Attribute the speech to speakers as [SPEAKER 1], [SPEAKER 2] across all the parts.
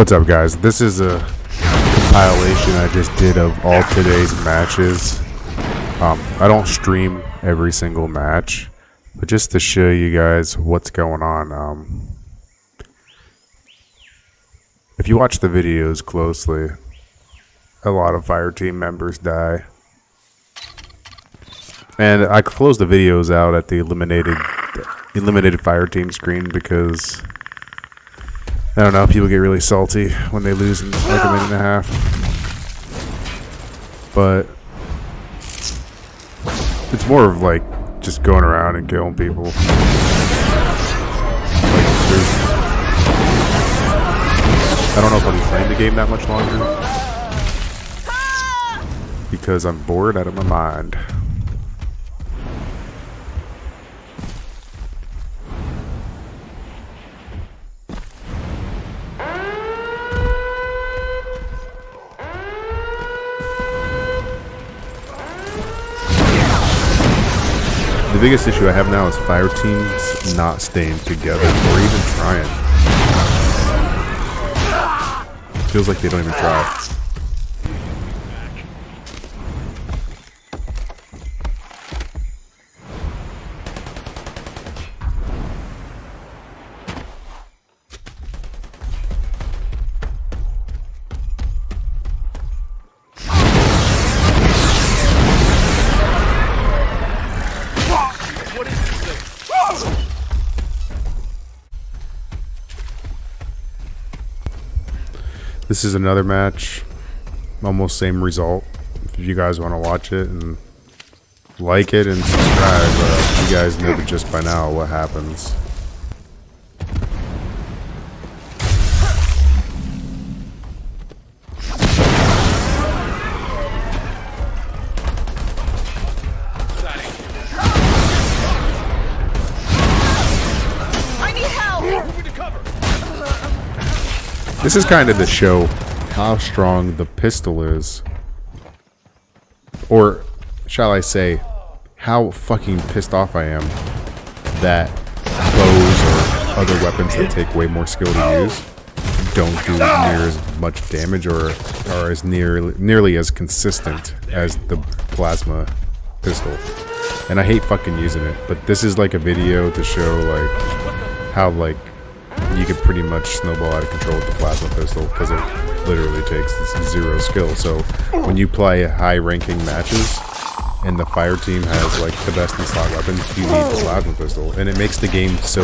[SPEAKER 1] What's up, guys? This is a compilation I just did of all today's matches. I don't stream every single match, but just to show you guys what's going on. If you watch the videos closely, a lot of Fireteam members die. And I close the videos out at the eliminated Fireteam screen because I don't know, people get really salty when they lose in like a minute and a half. But it's more of like just going around and killing people. Like I don't know if I'll be playing the game that much longer because I'm bored out of my mind. The biggest issue I have now is fire teams not staying together or even trying. Feels like they don't even try. This is another match, almost same result. If you guys want to watch it and like it and subscribe, you guys know just by now what happens. This is kind of to show how strong the pistol is. Or, shall I say, how fucking pissed off I am that bows or other weapons that take way more skill to use don't do near as much damage or are as nearly as consistent as the plasma pistol. And I hate fucking using it, but this is like a video to show like how like you can pretty much snowball out of control with the plasma pistol because it literally takes zero skill. So when you play high-ranking matches and the fire team has like the best in slot weapons, you need the plasma pistol, and it makes the game so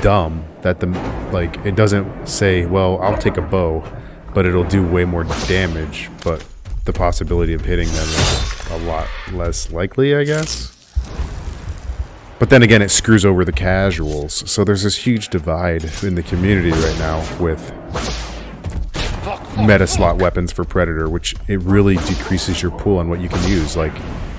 [SPEAKER 1] dumb that it doesn't say, well, I'll take a bow, but it'll do way more damage, but the possibility of hitting them is a lot less likely, I guess. But then again, it screws over the casuals. So there's this huge divide in the community right now with meta slot weapons for Predator, which it really decreases your pool on what you can use. Like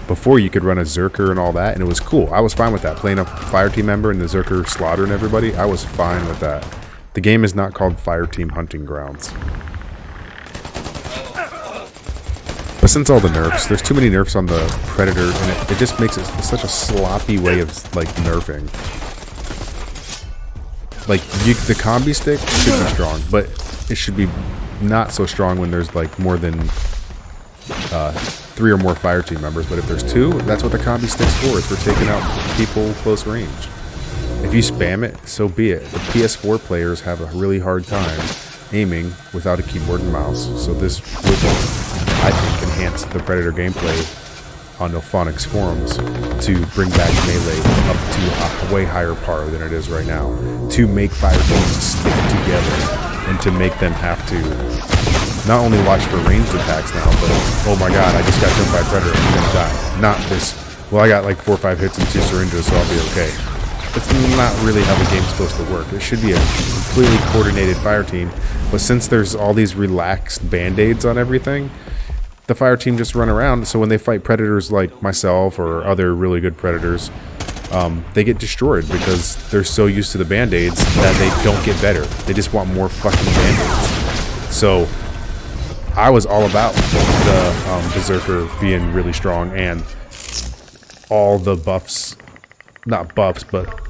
[SPEAKER 1] before, you could run a Zerker and all that, and it was cool. I was fine with that. Playing a Fireteam member and the Zerker slaughtering everybody, I was fine with that. The game is not called Fireteam Hunting Grounds. But since all the nerfs, there's too many nerfs on the Predator, and it just makes it such a sloppy way of like nerfing. Like the combi stick should be strong, but it should be not so strong when there's like more than 3 or more Fireteam members. But if there's 2, that's what the combi stick's for. It's for taking out people close range. If you spam it, so be it. The PS4 players have a really hard time aiming without a keyboard and mouse, so this would, I think, enhance the Predator gameplay on No Phonics forums to bring back melee up to a way higher par than it is right now, to make fire teams stick together and to make them have to not only watch for ranged attacks now, but oh my god, I just got jumped by a Predator, I'm gonna die. Not this, well, I got like 4 or 5 hits and 2 syringes, so I'll be okay. It's not really how the game's supposed to work. It should be a completely coordinated fire team, but since there's all these relaxed band-aids on everything, the fire team just run around, so when they fight predators like myself or other really good predators, they get destroyed because they're so used to the band-aids that they don't get better. They just want more fucking band-aids. So I was all about the Berserker being really strong and all the buffs, not buffs, but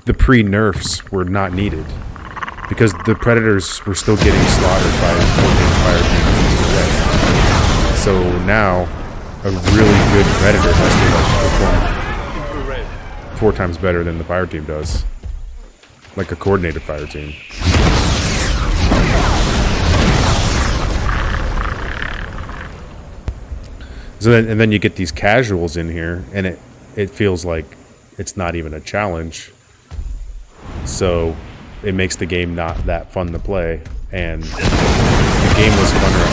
[SPEAKER 1] the pre-nerfs were not needed. because the Predators were still getting slaughtered by coordinated fire teams. So now a really good Predator has to like perform 4 times better than the fire team does, like a coordinated fire team. So then you get these casuals in here, and it feels like it's not even a challenge. So it makes the game not that fun to play. And the game was funner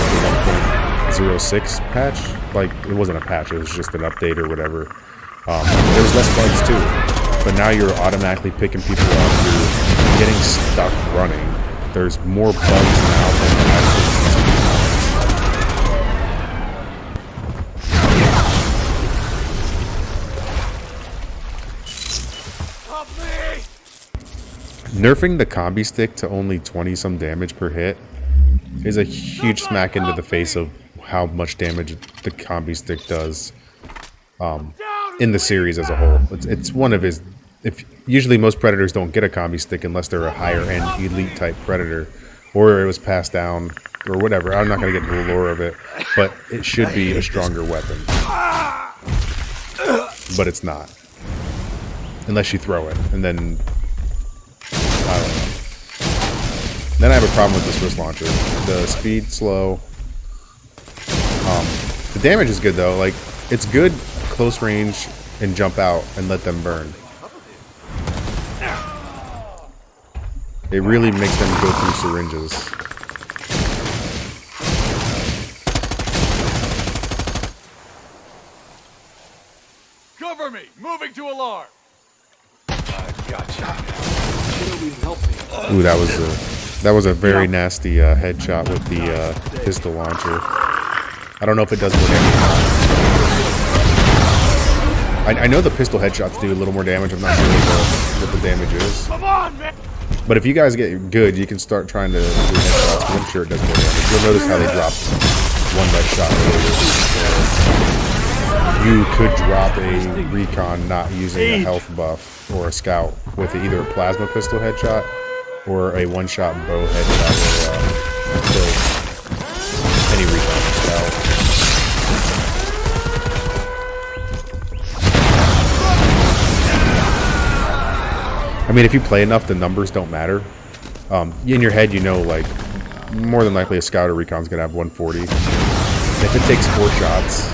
[SPEAKER 1] after the 1.06 patch. Like, it wasn't a patch, it was just an update or whatever. There was less bugs too. But now you're automatically picking people up. You're getting stuck running. There's more bugs now than there has been. Nerfing the combi stick to only 20-some damage per hit is a huge smack into the face of how much damage the combi stick does in the series as a whole. It's one of his... Usually most Predators don't get a combi stick unless they're a higher-end elite-type Predator, or it was passed down, or whatever. I'm not going to get into the lore of it, but it should be a stronger weapon. But it's not. Unless you throw it, and then... I don't know. Then I have a problem with the Swiss launcher. The speed, slow. The damage is good though. Like, it's good close range and jump out and let them burn. It really makes them go through syringes.
[SPEAKER 2] Cover me! Moving to alarm! Gotcha.
[SPEAKER 1] Ooh, that was a very nasty headshot with the pistol launcher. I don't know if it does more damage. I know the pistol headshots do a little more damage. I'm not sure what the damage is.
[SPEAKER 2] Come on, man!
[SPEAKER 1] But if you guys get good, you can start trying to do headshots, because I'm sure it does more damage. You'll notice how they drop one less shot earlier. You could drop a recon not using a health buff or a scout with either a plasma pistol headshot or a one-shot bow headshot or kill any recon or scout. I mean, if you play enough, the numbers don't matter. In your head, you know, like, more than likely a scout or recon's gonna have 140. If it takes 4 shots,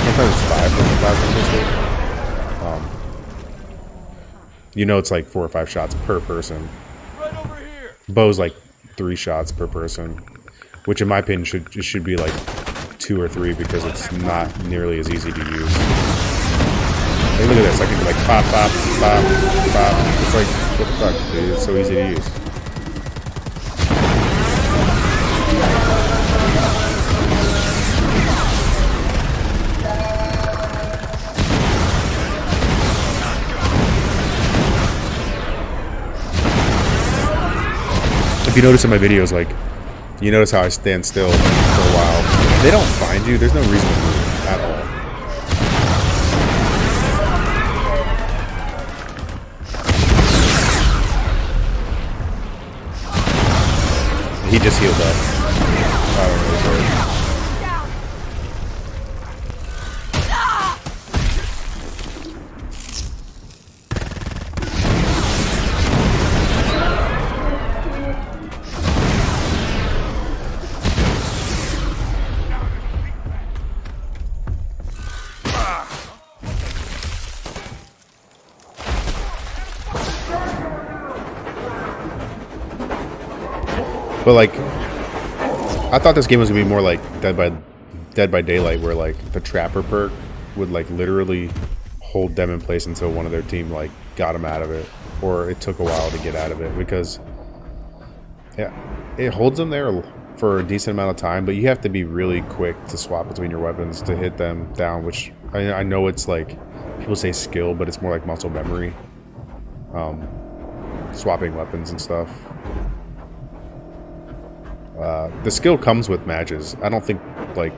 [SPEAKER 1] sometimes it's 5 from the plasma pistol. You know, it's like 4 or 5 shots per person.
[SPEAKER 2] Right over here.
[SPEAKER 1] Bow's like 3 shots per person, which in my opinion should be like 2 or 3 because it's not nearly as easy to use. Hey, look at this! I can like pop, pop, pop, pop. It's like, what the fuck, dude? It's so easy to use. If you notice in my videos, like, you notice how I stand still for a while. If they don't find you, there's no reason to move at all. He just healed up. I don't really care. But like, I thought this game was gonna be more like Dead by Daylight, where like the Trapper perk would like literally hold them in place until one of their team like got them out of it, or it took a while to get out of it, because yeah, it holds them there for a decent amount of time, but you have to be really quick to swap between your weapons to hit them down, which I know it's like, people say skill, but it's more like muscle memory, swapping weapons and stuff. The skill comes with matches. I don't think, like,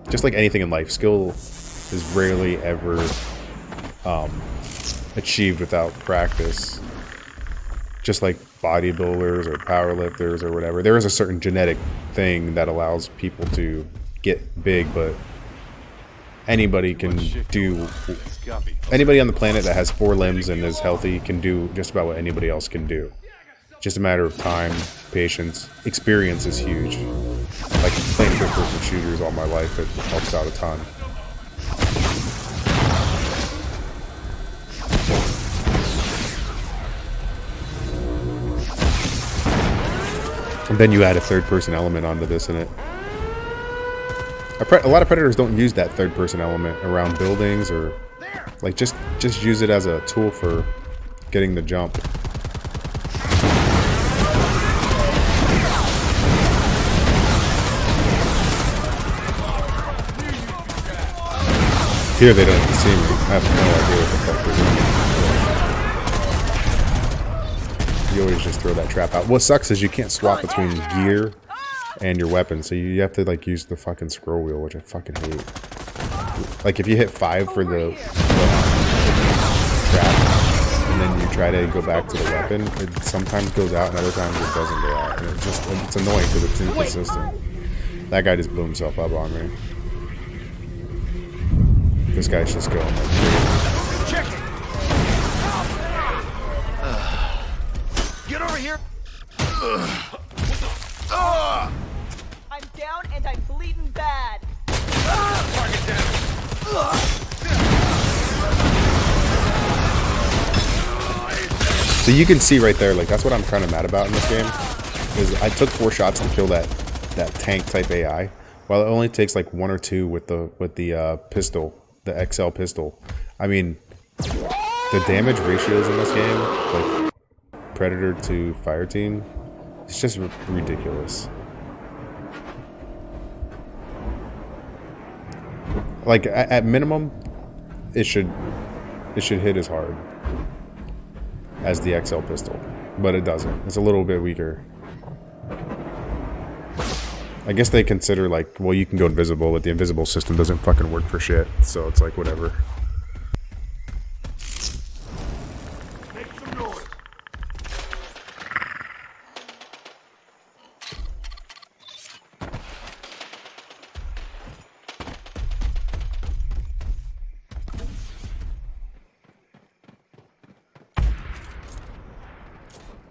[SPEAKER 1] just like anything in life, skill is rarely ever achieved without practice. Just like bodybuilders or powerlifters or whatever. There is a certain genetic thing that allows people to get big, but anybody can do. Anybody on the planet that has 4 limbs and is healthy can do just about what anybody else can do. Just a matter of time, patience, experience is huge. Like playing first-person shooters all my life, it helps out a ton. And then you add a third-person element onto this, and a lot of predators don't use that third-person element around buildings or like just use it as a tool for getting the jump. Here they don't see me. I have no idea what the fuck they're doing. You always just throw that trap out. What sucks is you can't swap between gear and your weapon, so you have to like use the fucking scroll wheel, which I fucking hate. Like if you hit 5 for the trap, and then you try to go back to the weapon, it sometimes goes out and other times it doesn't go out. And it's annoying because it's inconsistent. That guy just blew himself up on me. This guy's just going like crazy.
[SPEAKER 2] Get over here!
[SPEAKER 3] I'm down and I'm bleeding bad.
[SPEAKER 2] Target down!
[SPEAKER 1] So you can see right there, like that's what I'm kind of mad about in this game, is I took 4 shots to kill that tank type AI, while it only takes like 1 or 2 with the pistol, the XL pistol. I mean, the damage ratios in this game, like Predator to Fireteam, it's just ridiculous. Like at minimum, it should hit as hard as the XL pistol, but it doesn't. It's a little bit weaker. I guess they consider like, well, you can go invisible, but the invisible system doesn't fucking work for shit. So it's like whatever.
[SPEAKER 2] Make some noise!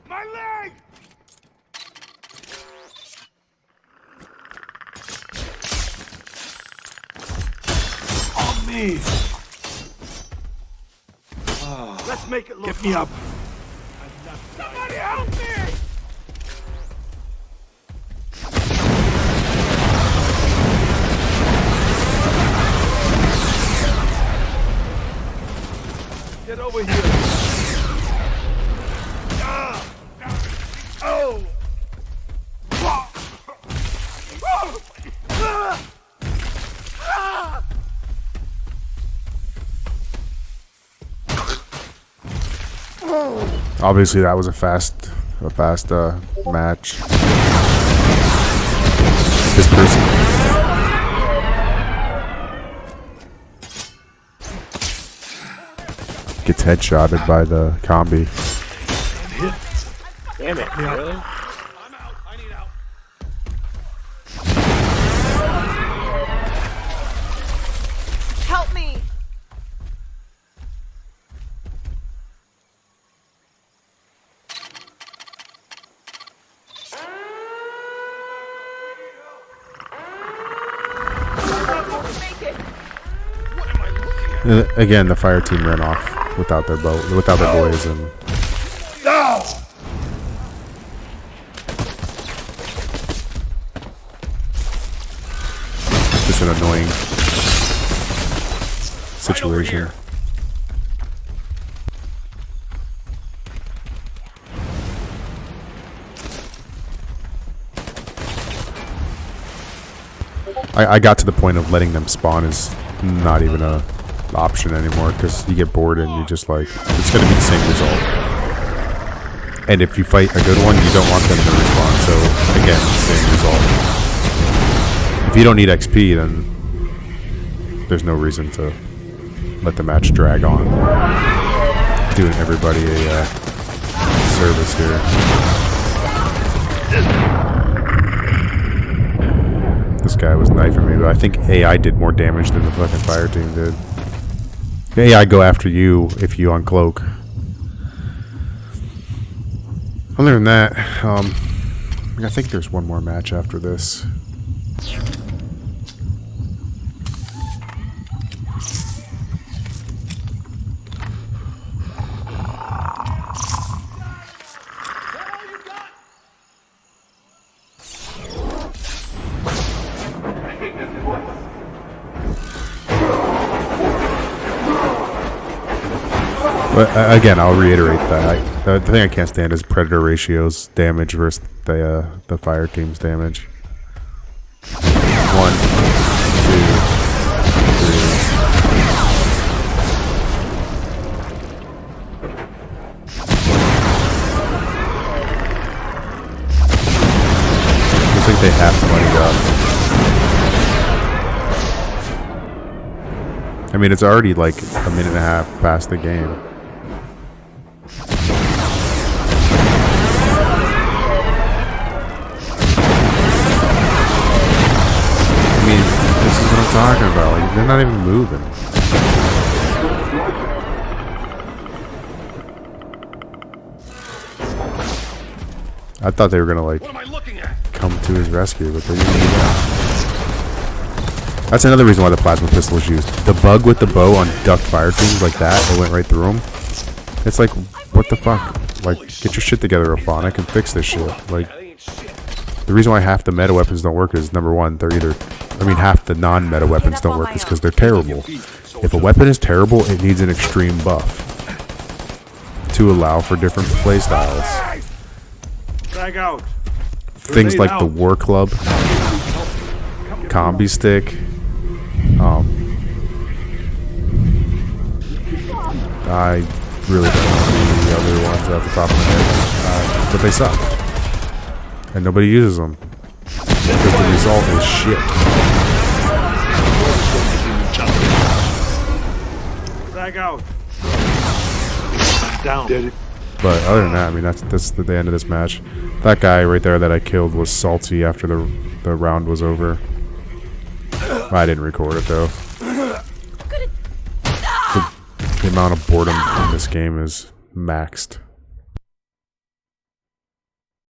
[SPEAKER 2] My leg! On me! Let's make it look. Get me up! Somebody help me! Get over here! Oh!
[SPEAKER 1] Obviously, that was a fast match. This person gets headshotted by the combi.
[SPEAKER 4] Damn it, really?
[SPEAKER 2] I'm out. I need out.
[SPEAKER 3] Help me! Make it.
[SPEAKER 2] What am I looking at?
[SPEAKER 1] Again, the fire team ran off without their boys, and
[SPEAKER 2] No!
[SPEAKER 1] just an annoying situation. I got to the point of letting them spawn is not even a option anymore, because you get bored and you just like, it's going to be the same result. And if you fight a good one, you don't want them to respawn, so again, same result. If you don't need XP, then there's no reason to let the match drag on. Doing everybody a service here. This guy was knifing me, but I think AI did more damage than the fucking fire team did. The AI go after you if you uncloak. Other than that, I think there's one more match after this. But again, I'll reiterate that the thing I can't stand is predator ratios damage versus the fire team's damage. 1, 2, 3. I think they have money up. I mean, it's already like a minute and a half past the game. This is what I'm talking about. Like, they're not even moving. I thought they were gonna like come to his rescue, but they didn't do that. That's another reason why the plasma pistol is used. The bug with the bow on ducked fire teams like that, it went right through them. It's like, what the fuck? Like, get your shit together, Ophonic, and fix this shit. Like, the reason why half the meta weapons don't work is, number one, they're either... I mean, half the non-meta weapons don't work is because they're terrible. If a weapon is terrible, it needs an extreme buff to allow for different playstyles. Things like the War Club, Combi Stick, I really don't know the other ones off the top of my head, but they suck. And nobody uses them. Because the result is shit.
[SPEAKER 2] Drag out. Down.
[SPEAKER 1] But other than that, I mean, that's the end of this match. That guy right there that I killed was salty after the round was over. I didn't record it though. The amount of boredom in this game is maxed.